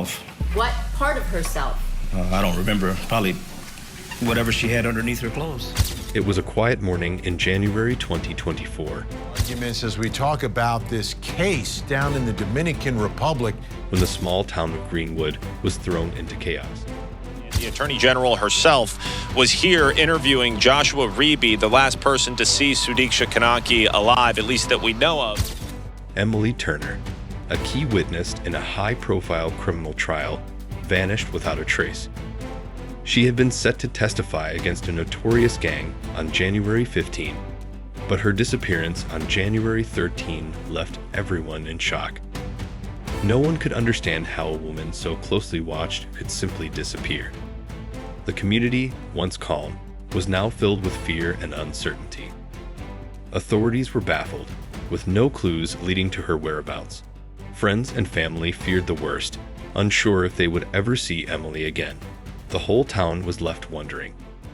What part of herself? I don't remember. Probably whatever she had underneath her clothes. It was a quiet morning in January 2024. Arguments as we talk about this case down in the Dominican Republic. When the small town of Greenwood was thrown into chaos. The Attorney General herself was here interviewing Joshua Reeby, the last person to see Sudiksha Kanaki alive, at least that we know of. Emily Turner, a key witness in a high-profile criminal trial, vanished without a trace. She had been set to testify against a notorious gang on January 15, but her disappearance on January 13 left everyone in shock. No one could understand how a woman so closely watched could simply disappear. The community, once calm, was now filled with fear and uncertainty. Authorities were baffled, with no clues leading to her whereabouts. Friends and family feared the worst, unsure if they would ever see Emily again. The whole town was left wondering,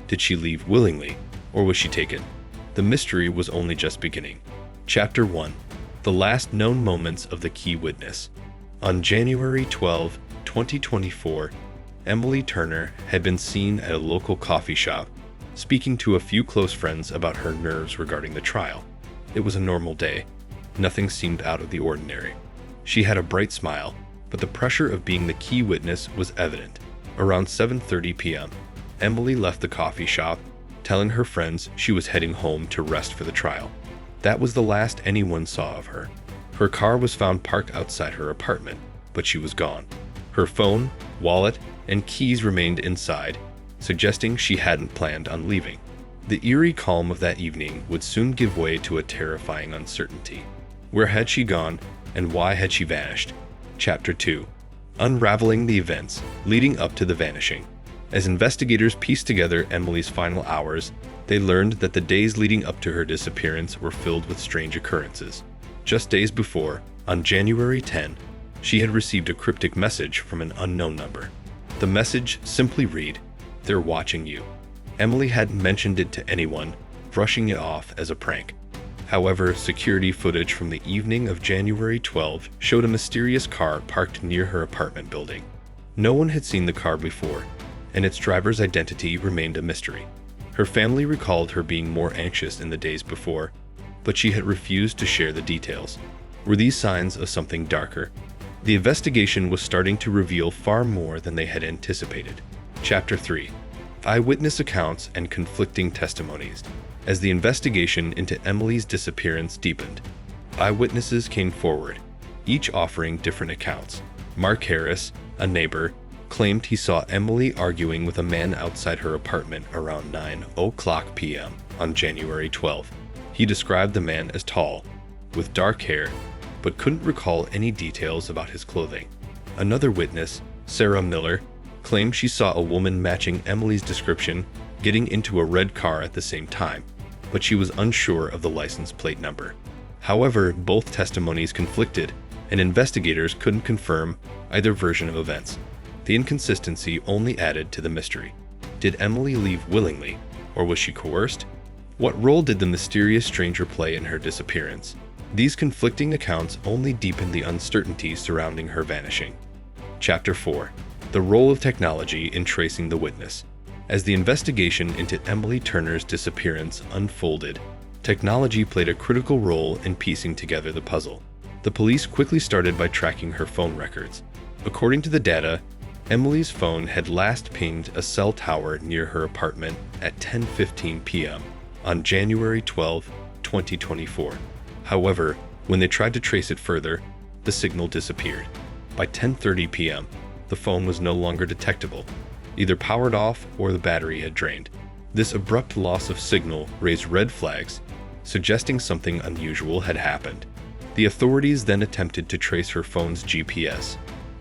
did she leave willingly, or was she taken? The mystery was only just beginning. Chapter 1. The last known moments of the key witness. On January 12, 2024, Emily Turner had been seen at a local coffee shop, speaking to a few close friends about her nerves regarding the trial. It was a normal day. Nothing seemed out of the ordinary. She had a bright smile, but the pressure of being the key witness was evident. Around 7:30 p.m., Emily left the coffee shop, telling her friends she was heading home to rest for the trial. That was the last anyone saw of her. Her car was found parked outside her apartment, but she was gone. Her phone, wallet, and keys remained inside, suggesting she hadn't planned on leaving. The eerie calm of that evening would soon give way to a terrifying uncertainty. Where had she gone, and why had she vanished? Chapter 2. Unraveling the events leading up to the vanishing. As investigators pieced together Emily's final hours, they learned that the days leading up to her disappearance were filled with strange occurrences. Just days before, on January 10, she had received a cryptic message from an unknown number. The message simply read, "They're watching you." Emily hadn't mentioned it to anyone, brushing it off as a prank. However, security footage from the evening of January 12 showed a mysterious car parked near her apartment building. No one had seen the car before, and its driver's identity remained a mystery. Her family recalled her being more anxious in the days before, but she had refused to share the details. Were these signs of something darker? The investigation was starting to reveal far more than they had anticipated. Chapter 3. Eyewitness accounts and conflicting testimonies. As the investigation into Emily's disappearance deepened, eyewitnesses came forward, each offering different accounts. Mark Harris, a neighbor, claimed he saw Emily arguing with a man outside her apartment around 9:00 p.m. on January 12. He described the man as tall, with dark hair, but couldn't recall any details about his clothing. Another witness, Sarah Miller, claimed she saw a woman matching Emily's description getting into a red car at the same time, but she was unsure of the license plate number. However, both testimonies conflicted, and investigators couldn't confirm either version of events. The inconsistency only added to the mystery. Did Emily leave willingly, or was she coerced? What role did the mysterious stranger play in her disappearance? These conflicting accounts only deepened the uncertainty surrounding her vanishing. Chapter 4. The role of technology in tracing the witness. As the investigation into Emily Turner's disappearance unfolded, technology played a critical role in piecing together the puzzle. The police quickly started by tracking her phone records. According to the data, Emily's phone had last pinged a cell tower near her apartment at 10:15 p.m. on January 12, 2024. However, when they tried to trace it further, the signal disappeared. By 10:30 p.m., the phone was no longer detectable, either powered off or the battery had drained. This abrupt loss of signal raised red flags, suggesting something unusual had happened. The authorities then attempted to trace her phone's GPS,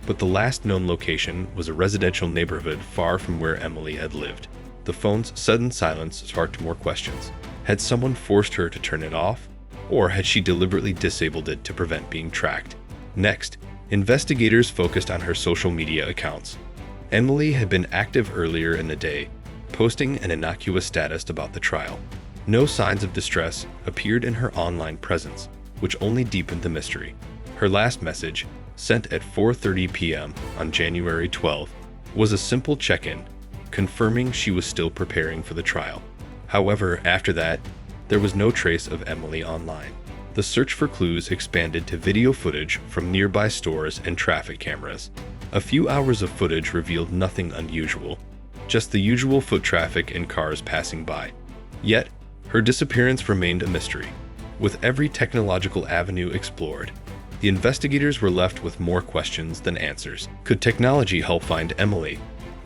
but the last known location was a residential neighborhood far from where Emily had lived. The phone's sudden silence sparked more questions. Had someone forced her to turn it off, or had she deliberately disabled it to prevent being tracked? Next, investigators focused on her social media accounts. Emily had been active earlier in the day, posting an innocuous status about the trial. No signs of distress appeared in her online presence, which only deepened the mystery. Her last message, sent at 4:30 p.m. on January 12, was a simple check-in, confirming she was still preparing for the trial. However, after that, there was no trace of Emily online. The search for clues expanded to video footage from nearby stores and traffic cameras. A few hours of footage revealed nothing unusual, just the usual foot traffic and cars passing by. Yet, her disappearance remained a mystery. With every technological avenue explored, the investigators were left with more questions than answers. Could technology help find Emily?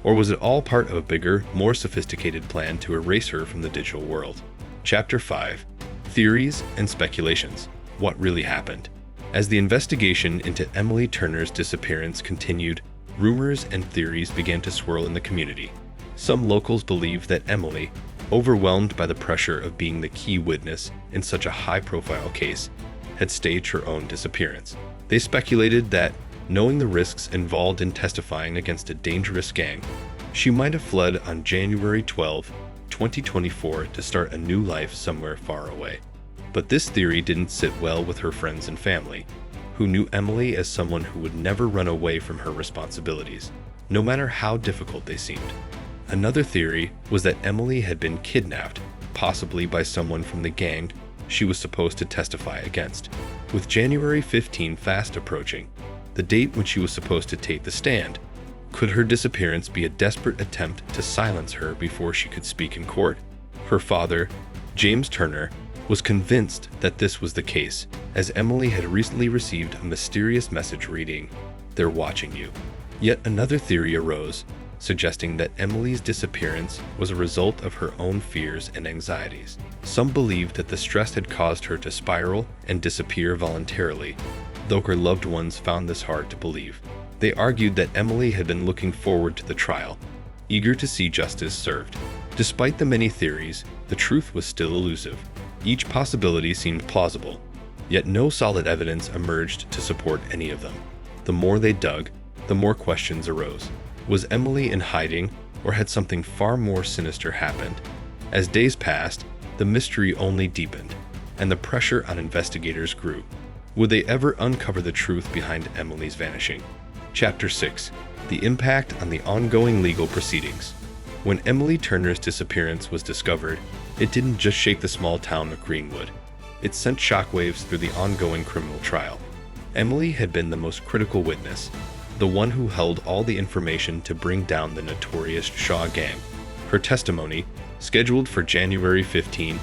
Or was it all part of a bigger, more sophisticated plan to erase her from the digital world? Chapter 5. Theories and Speculations. What really happened? As the investigation into Emily Turner's disappearance continued, rumors and theories began to swirl in the community. Some locals believed that Emily, overwhelmed by the pressure of being the key witness in such a high-profile case, had staged her own disappearance. They speculated that, knowing the risks involved in testifying against a dangerous gang, she might have fled on January 12, 2024 to start a new life somewhere far away. But this theory didn't sit well with her friends and family, who knew Emily as someone who would never run away from her responsibilities, no matter how difficult they seemed. Another theory was that Emily had been kidnapped, possibly by someone from the gang she was supposed to testify against. With January 15 fast approaching, the date when she was supposed to take the stand, could her disappearance be a desperate attempt to silence her before she could speak in court? Her father, James Turner, was convinced that this was the case, as Emily had recently received a mysterious message reading, "They're watching you." Yet another theory arose, suggesting that Emily's disappearance was a result of her own fears and anxieties. Some believed that the stress had caused her to spiral and disappear voluntarily, though her loved ones found this hard to believe. They argued that Emily had been looking forward to the trial, eager to see justice served. Despite the many theories, the truth was still elusive. Each possibility seemed plausible, yet no solid evidence emerged to support any of them. The more they dug, the more questions arose. Was Emily in hiding, or had something far more sinister happened? As days passed, the mystery only deepened, and the pressure on investigators grew. Would they ever uncover the truth behind Emily's vanishing? Chapter 6. The Impact on the Ongoing Legal Proceedings. When Emily Turner's disappearance was discovered, it didn't just shake the small town of Greenwood. It sent shockwaves through the ongoing criminal trial. Emily had been the most critical witness, the one who held all the information to bring down the notorious Shaw gang. Her testimony, scheduled for January 15,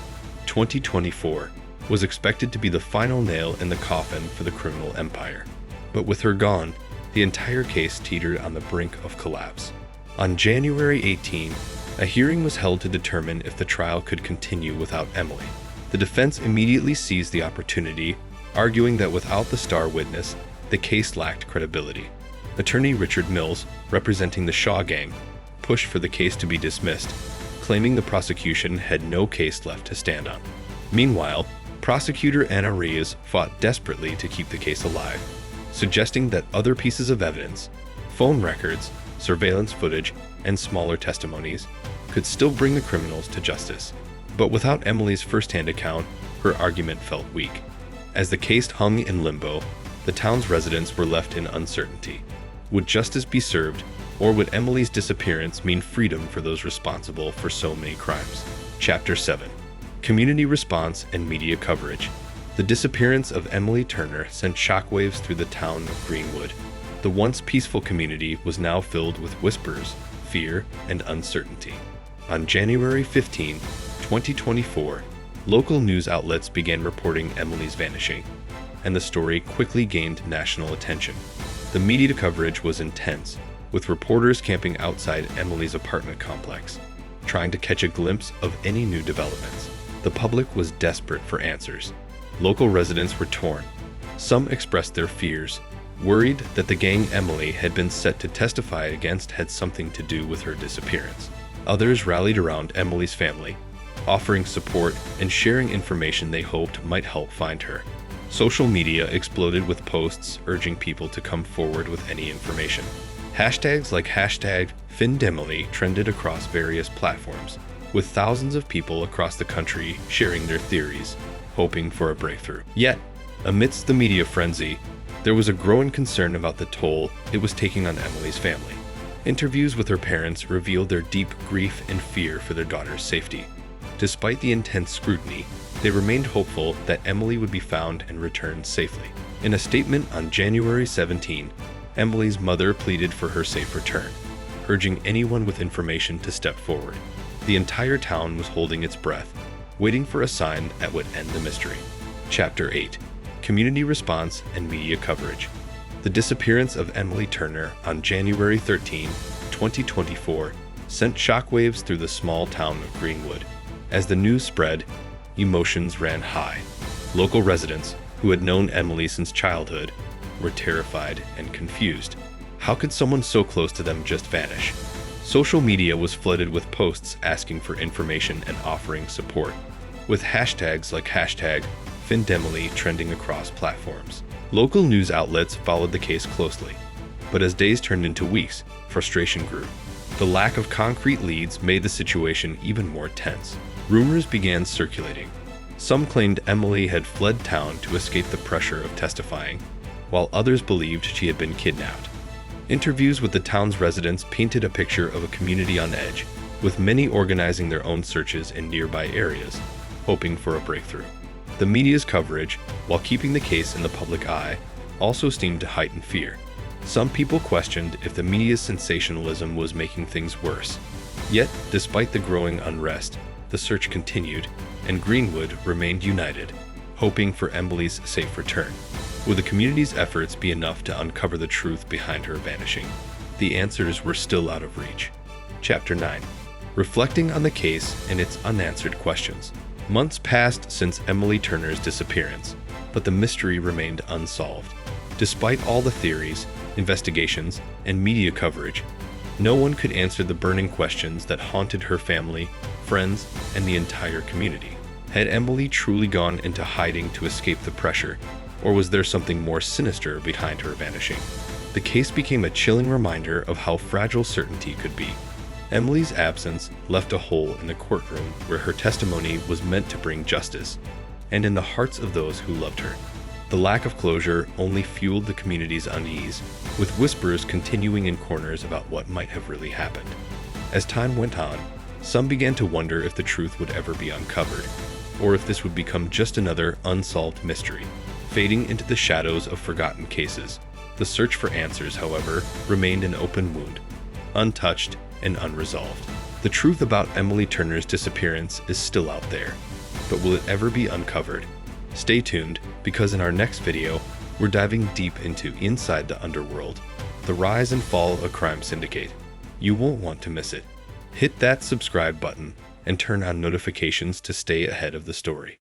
2024, was expected to be the final nail in the coffin for the criminal empire. But with her gone, the entire case teetered on the brink of collapse. On January 18, a hearing was held to determine if the trial could continue without Emily. The defense immediately seized the opportunity, arguing that without the star witness, the case lacked credibility. Attorney Richard Mills, representing the Shaw gang, pushed for the case to be dismissed, claiming the prosecution had no case left to stand on. Meanwhile, prosecutor Anna Reyes fought desperately to keep the case alive, suggesting that other pieces of evidence, phone records, surveillance footage, and smaller testimonies, could still bring the criminals to justice. But without Emily's first-hand account, her argument felt weak. As the case hung in limbo, the town's residents were left in uncertainty. Would justice be served, or would Emily's disappearance mean freedom for those responsible for so many crimes? Chapter 7. Community Response and Media Coverage. The disappearance of Emily Turner sent shockwaves through the town of Greenwood. The once peaceful community was now filled with whispers, fear, and uncertainty. On January 15, 2024, local news outlets began reporting Emily's vanishing, and the story quickly gained national attention. The media coverage was intense, with reporters camping outside Emily's apartment complex, trying to catch a glimpse of any new developments. The public was desperate for answers. Local residents were torn. Some expressed their fears, worried that the gang Emily had been set to testify against had something to do with her disappearance. Others rallied around Emily's family, offering support and sharing information they hoped might help find her. Social media exploded with posts urging people to come forward with any information. Hashtags like #FindEmily trended across various platforms, with thousands of people across the country sharing their theories, hoping for a breakthrough. Yet, amidst the media frenzy, There was a growing concern about the toll it was taking on Emily's family. Interviews with her parents revealed their deep grief and fear for their daughter's safety. Despite the intense scrutiny, they remained hopeful that Emily would be found and returned safely. In a statement on January 17, Emily's mother pleaded for her safe return, urging anyone with information to step forward. The entire town was holding its breath, waiting for a sign that would end the mystery. Chapter 8. Community Response and Media Coverage. The disappearance of Emily Turner on January 13, 2024, sent shockwaves through the small town of Greenwood. As the news spread, emotions ran high. Local residents, who had known Emily since childhood, were terrified and confused. How could someone so close to them just vanish? Social media was flooded with posts asking for information and offering support, with hashtags like #FindEmily trending across platforms. Local news outlets followed the case closely, but as days turned into weeks, frustration grew. The lack of concrete leads made the situation even more tense. Rumors began circulating. Some claimed Emily had fled town to escape the pressure of testifying, while others believed she had been kidnapped. Interviews with the town's residents painted a picture of a community on edge, with many organizing their own searches in nearby areas, hoping for a breakthrough. The media's coverage, while keeping the case in the public eye, also seemed to heighten fear. Some people questioned if the media's sensationalism was making things worse. Yet, despite the growing unrest, the search continued, and Greenwood remained united, hoping for Emily's safe return. Would the community's efforts be enough to uncover the truth behind her vanishing? The answers were still out of reach. Chapter 9. Reflecting on the case and its unanswered questions. Months passed since Emily Turner's disappearance, but the mystery remained unsolved. Despite all the theories, investigations, and media coverage, no one could answer the burning questions that haunted her family, friends, and the entire community. Had Emily truly gone into hiding to escape the pressure, or was there something more sinister behind her vanishing? The case became a chilling reminder of how fragile certainty could be. Emily's absence left a hole in the courtroom where her testimony was meant to bring justice, and in the hearts of those who loved her. The lack of closure only fueled the community's unease, with whispers continuing in corners about what might have really happened. As time went on, some began to wonder if the truth would ever be uncovered, or if this would become just another unsolved mystery, fading into the shadows of forgotten cases. The search for answers, however, remained an open wound, untouched and unresolved. The truth about Emily Turner's disappearance is still out there, but will it ever be uncovered? Stay tuned, because in our next video, we're diving deep into inside the underworld, the rise and fall of a crime syndicate. You won't want to miss it. Hit that subscribe button and turn on notifications to stay ahead of the story.